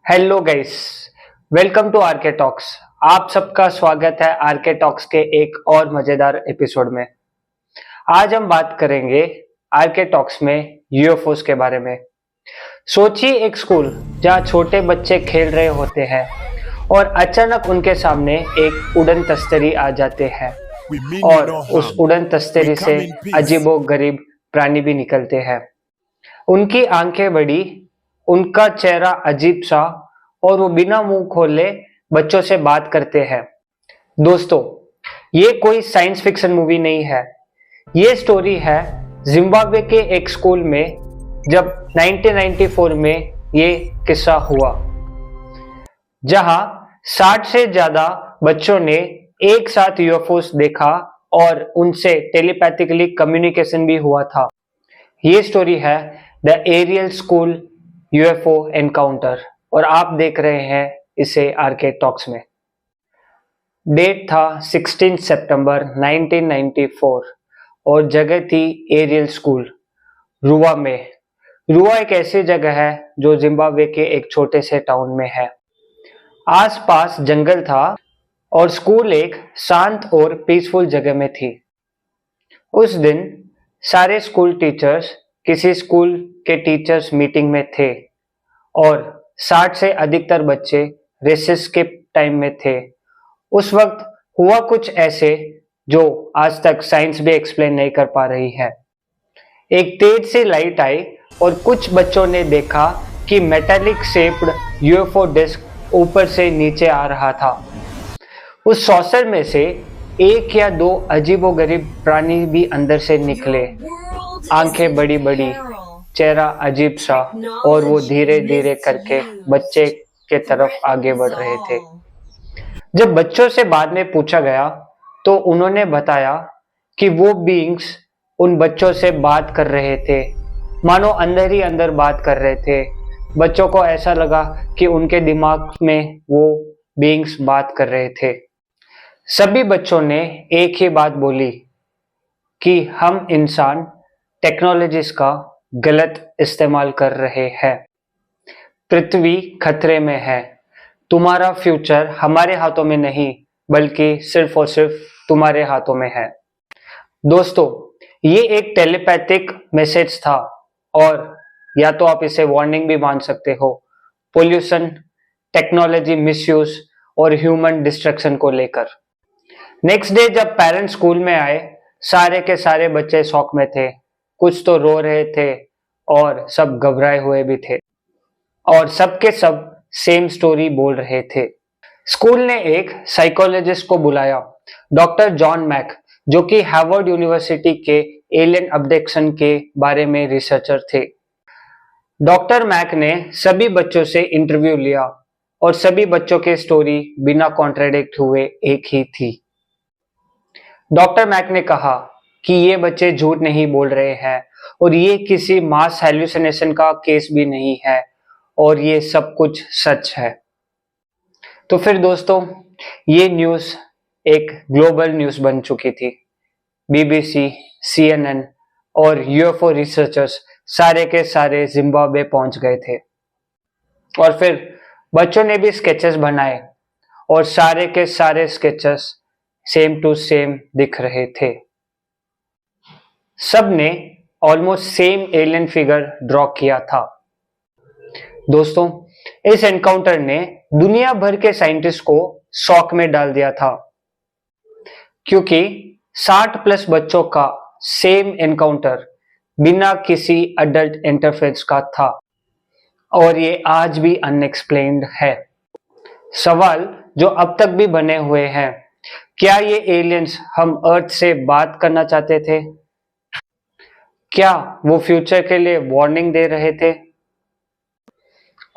Hello guys, welcome to RK talks. आप सबका स्वागत है आरके टॉक्स के एक और मजेदार एपिसोड में। आज हम बात करेंगे आरके टॉक्स में यूएफओस के बारे में। सोचिए एक स्कूल जहां छोटे बच्चे खेल रहे होते हैं और अचानक उनके सामने एक उड़न तस्तरी आ जाते हैं और उस उड़न तस्तरी से अजीबो गरीब प्राणी भी निकलते हैं। उनकी आंखें बड़ी, उनका चेहरा अजीब सा और वो बिना मुंह खोले बच्चों से बात करते हैं। दोस्तों, ये कोई साइंस फिक्शन मूवी नहीं है। ये स्टोरी है जिम्बाब्वे के एक स्कूल में जब 1994 में ये किस्सा हुआ, जहां 60 से ज्यादा बच्चों ने एक साथ यूएफओस देखा और उनसे टेलीपैथिकली कम्युनिकेशन भी हुआ था। ये स्टोरी है the Ariel school UFO encounter और आप देख रहे हैं इसे आरके टॉक्स में। डेट था 16 सितंबर 1994 और जगह थी एरियल स्कूल, रुआ में। रुआ एक ऐसी जगह है जो जिम्बाब्वे के एक छोटे से टाउन में है। आसपास जंगल था और स्कूल एक शांत और पीसफुल जगह में थी। उस दिन सारे स्कूल टीचर्स किसी स्कूल के टीचर्स मीटिंग में थे और 60 से अधिकतर बच्चे रेसेस के टाइम में थे। उस वक्त हुआ कुछ ऐसे जो आज तक साइंस भी एक्सप्लेन नहीं कर पा रही है। एक तेज सी लाइट आई और कुछ बच्चों ने देखा कि मेटालिक शेप्ड यूएफओ डिस्क ऊपर से नीचे आ रहा था। उस सॉसर में से एक या दो अजीबोगरीब प्राणी भी अंदर से निकले, आंखें बड़ी बड़ी, चेहरा अजीब सा, और वो धीरे धीरे करके बच्चे के तरफ आगे बढ़ रहे थे। जब बच्चों से बाद में पूछा गया तो उन्होंने बताया कि वो बीइंग्स उन बच्चों से बात कर रहे थे, मानो अंदर ही अंदर बात कर रहे थे। बच्चों को ऐसा लगा कि उनके दिमाग में वो बीइंग्स बात कर रहे थे। सभी बच्चों ने एक ही बात बोली कि हम इंसान टेक्नोलॉजीज का गलत इस्तेमाल कर रहे हैं। पृथ्वी खतरे में है। तुम्हारा फ्यूचर हमारे हाथों में नहीं, बल्कि सिर्फ और सिर्फ तुम्हारे हाथों में है। दोस्तों, ये एक टेलीपैथिक मैसेज था और या तो आप इसे वार्निंग भी मान सकते हो, पोल्यूशन, टेक्नोलॉजी मिसयूज और ह्यूमन डिस्ट्रक्शन को लेकर। नेक्स्ट डे जब पेरेंट्स स्कूल में आए, सारे के सारे बच्चे शॉक में थे। कुछ तो रो रहे थे और सब घबराए हुए भी थे और सबके सब सेम स्टोरी बोल रहे थे। स्कूल ने एक साइकोलॉजिस्ट को बुलाया, डॉक्टर जॉन मैक, जो कि हार्वर्ड यूनिवर्सिटी के एलियन अब्डक्शन के बारे में रिसर्चर थे। डॉक्टर मैक ने सभी बच्चों से इंटरव्यू लिया और सभी बच्चों की स्टोरी बिना कॉन्ट्राडिक्ट हुए एक ही थी। डॉक्टर मैक ने कहा कि ये बच्चे झूठ नहीं बोल रहे हैं और ये किसी मास हेलुसिनेशन का केस भी नहीं है और ये सब कुछ सच है। तो फिर दोस्तों, ये न्यूज़ एक ग्लोबल न्यूज़ बन चुकी थी। बीबीसी, सीएनएन और यूएफओ रिसर्चर्स सारे के सारे जिम्बाब्वे पहुंच गए थे और फिर बच्चों ने भी स्केचेस बनाए और सारे के सारे स्केचेस सेम टू सेम दिख रहे थे। सब ने almost same alien figure draw किया था। दोस्तों, इस एनकाउंटर ने दुनिया भर के साइंटिस्ट को शॉक में डाल दिया था, क्योंकि 60 प्लस बच्चों का सेम एनकाउंटर बिना किसी अडल्ट इंटरफेरेंस का था और ये आज भी अनएक्सप्लेन्ड है। सवाल जो अब तक भी बने हुए हैं, क्या ये एलियंस हम अर्थ से बात करना चाहते थे? क्या वो फ्यूचर के लिए वार्निंग दे रहे थे?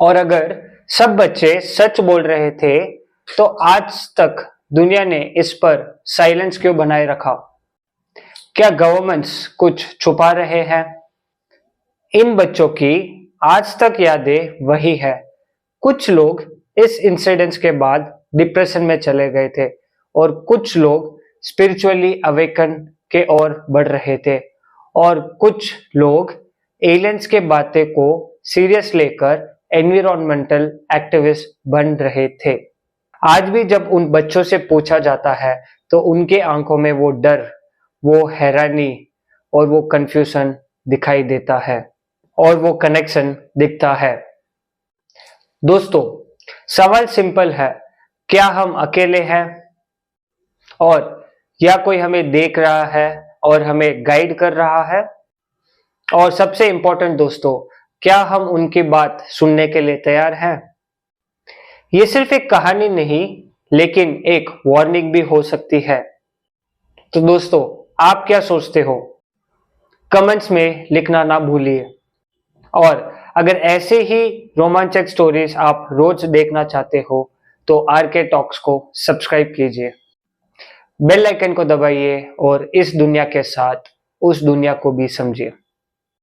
और अगर सब बच्चे सच बोल रहे थे तो आज तक दुनिया ने इस पर साइलेंस क्यों बनाए रखा? क्या गवर्नमेंट्स कुछ छुपा रहे हैं? इन बच्चों की आज तक यादें वही है। कुछ लोग इस इंसिडेंस के बाद डिप्रेशन में चले गए थे और कुछ लोग स्पिरिचुअली अवेकन के ओर बढ़ रहे थे और कुछ लोग एलियंस के बातें को सीरियस लेकर एनवायरमेंटल एक्टिविस्ट बन रहे थे। आज भी जब उन बच्चों से पूछा जाता है तो उनके आंखों में वो डर, वो हैरानी और वो कंफ्यूजन दिखाई देता है और वो कनेक्शन दिखता है। दोस्तों, सवाल सिंपल है, क्या हम अकेले हैं और या कोई हमें देख रहा है और हमें गाइड कर रहा है? और सबसे इंपॉर्टेंट दोस्तों, क्या हम उनकी बात सुनने के लिए तैयार हैं? ये सिर्फ एक कहानी नहीं, लेकिन एक वार्निंग भी हो सकती है। तो दोस्तों, आप क्या सोचते हो? कमेंट्स में लिखना ना भूलिए। और अगर ऐसे ही रोमांचक स्टोरीज आप रोज देखना चाहते हो तो आरके टॉक्स को सब्सक्राइब कीजिए, बेल आइकन को दबाइए और इस दुनिया के साथ उस दुनिया को भी समझिए।